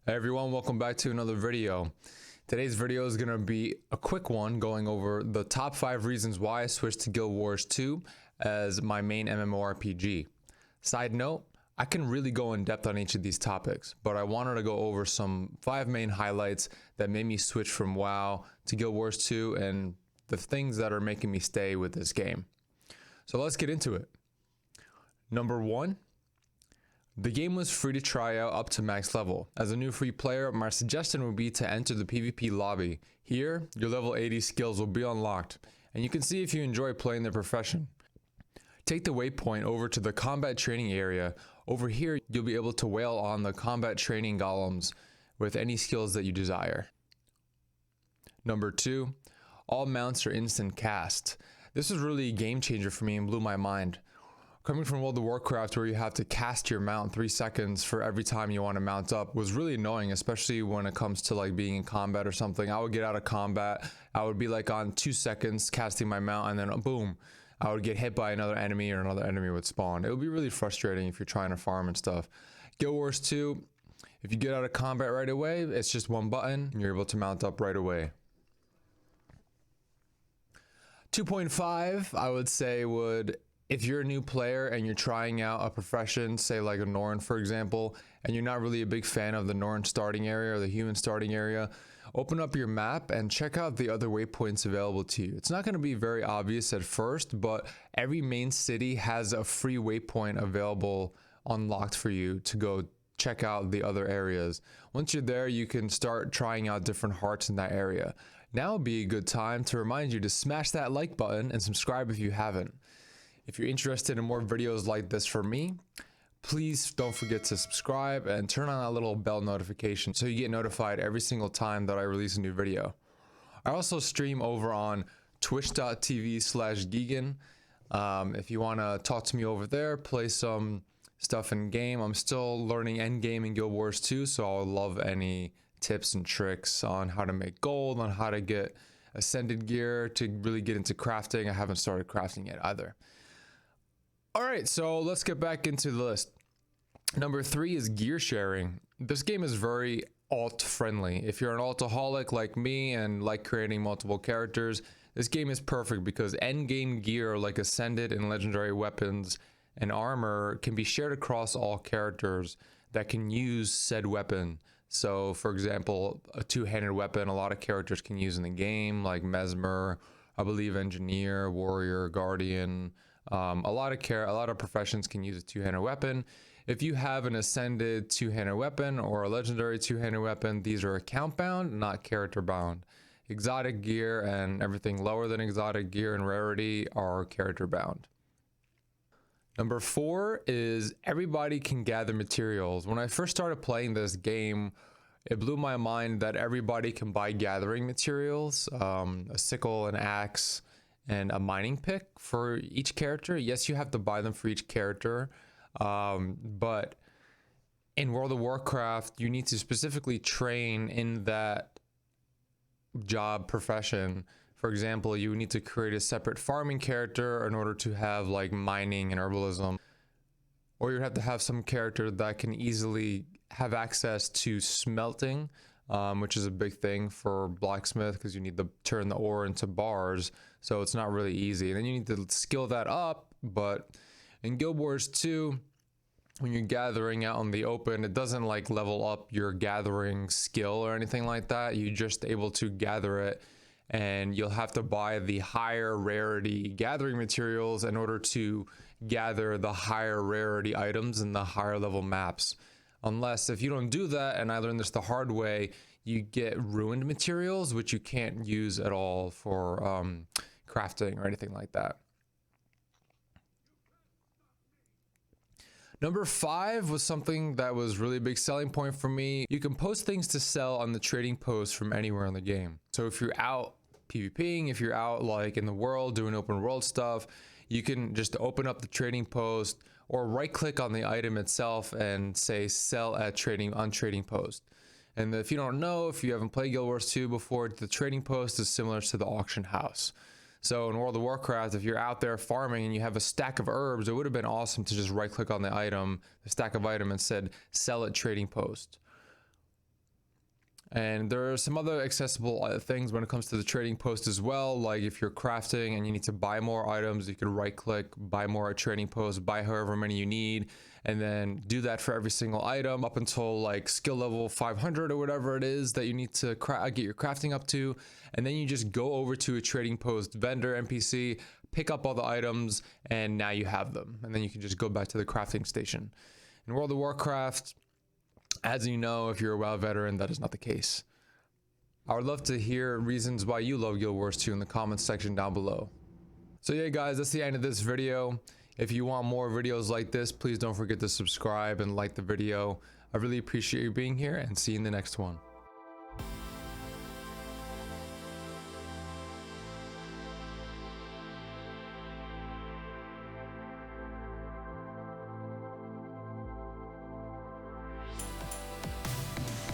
Hey everyone, welcome back to another video. Today's video is going to be a quick one going over the top 5 reasons why I switched to Guild Wars 2 as my main MMORPG. Side note, I can really go in depth on each of these topics, but I wanted to go over some 5 main highlights that made me switch from WoW to Guild Wars 2 and the things that are making me stay with this game. So let's get into it. Number 1. The game was free to try out up to max level. As a new free player, my suggestion would be to enter the PvP lobby. Here, your level 80 skills will be unlocked, and you can see if you enjoy playing the profession. Take the waypoint over to the combat training area. Over here, you'll be able to wail on the combat training golems with any skills that you desire. Number 2, all mounts are instant cast. This was really a game changer for me and blew my mind. Coming from World of Warcraft, where you have to cast your mount 3 seconds for every time you want to mount up, was really annoying, especially when it comes to like being in combat or something. I would get out of combat, I would be like on 2 seconds casting my mount, and then boom, I would get hit by another enemy or another enemy would spawn. It would be really frustrating if you're trying to farm and stuff. Guild Wars 2, if you get out of combat right away, it's just one button and you're able to mount up right away. 2.5, I would say if you're a new player and you're trying out a profession, say like a Norn for example, and you're not really a big fan of the Norn starting area or the human starting area, open up your map and check out the other waypoints available to you. It's not going to be very obvious at first, but every main city has a free waypoint available unlocked for you to go check out the other areas. Once you're there, you can start trying out different hearts in that area. Now would be a good time to remind you to smash that like button and subscribe if you haven't. If you're interested in more videos like this from me, please don't forget to subscribe and turn on that little bell notification so you get notified every single time that I release a new video. I also stream over on twitch.tv/Geegan. If you want to talk to me over there, play some stuff in game. I'm still learning endgame in Guild Wars 2, so I'll love any tips and tricks on how to make gold, on how to get ascended gear, to really get into crafting. I haven't started crafting yet either. Alright, so let's get back into the list. Number 3 is gear sharing. This game is very alt friendly. If you're an altaholic like me and like creating multiple characters, this game is perfect because endgame gear like ascended and legendary weapons and armor can be shared across all characters that can use said weapon. So for example, a 2-handed weapon a lot of characters can use in the game, like Mesmer, I believe Engineer, Warrior, Guardian. A lot of professions can use a 2-handed weapon. If you have an ascended 2-handed weapon or a legendary 2-handed weapon, these are account bound, not character bound. Exotic gear and everything lower than exotic gear and rarity are character bound. Number 4 is everybody can gather materials. When I first started playing this game, it blew my mind that everybody can buy gathering materials, a sickle, an axe, and a mining pick for each character. Yes, you have to buy them for each character, but in World of Warcraft, you need to specifically train in that job profession. For example, you need to create a separate farming character in order to have like mining and herbalism, or you have to have some character that can easily have access to smelting, which is a big thing for blacksmith because you need to turn the ore into bars, so it's not really easy. And then you need to skill that up. But in Guild Wars 2, when you're gathering out in the open, it doesn't like level up your gathering skill or anything like that. You're just able to gather it, and you'll have to buy the higher rarity gathering materials in order to gather the higher rarity items in the higher level maps. Unless if you don't do that, and I learned this the hard way, you get ruined materials, which you can't use at all for crafting or anything like that. Number 5 was something that was really a big selling point for me. You can post things to sell on the trading post from anywhere in the game. So if you're out PvPing, if you're out like in the world doing open world stuff, you can just open up the trading post or right click on the item itself and say sell at trading post. And if you don't know, if you haven't played Guild Wars 2 before, the trading post is similar to the auction house. So in World of Warcraft, if you're out there farming and you have a stack of herbs, it would have been awesome to just right click on the item, the stack of item, and said sell at trading post. And there are some other accessible things when it comes to the trading post as well. Like if you're crafting and you need to buy more items, you could right click, buy more at trading post, buy however many you need, and then do that for every single item up until like skill level 500 or whatever it is that you need to get your crafting up to. And then you just go over to a trading post vendor NPC, pick up all the items, and now you have them. And then you can just go back to the crafting station. In World of Warcraft, as you know, if you're a WoW veteran, that is not the case. I would love to hear reasons why you love Guild Wars 2 in the comments section down below. So yeah guys, that's the end of this video. If you want more videos like this, please don't forget to subscribe and like the video. I really appreciate you being here, and see you in the next one.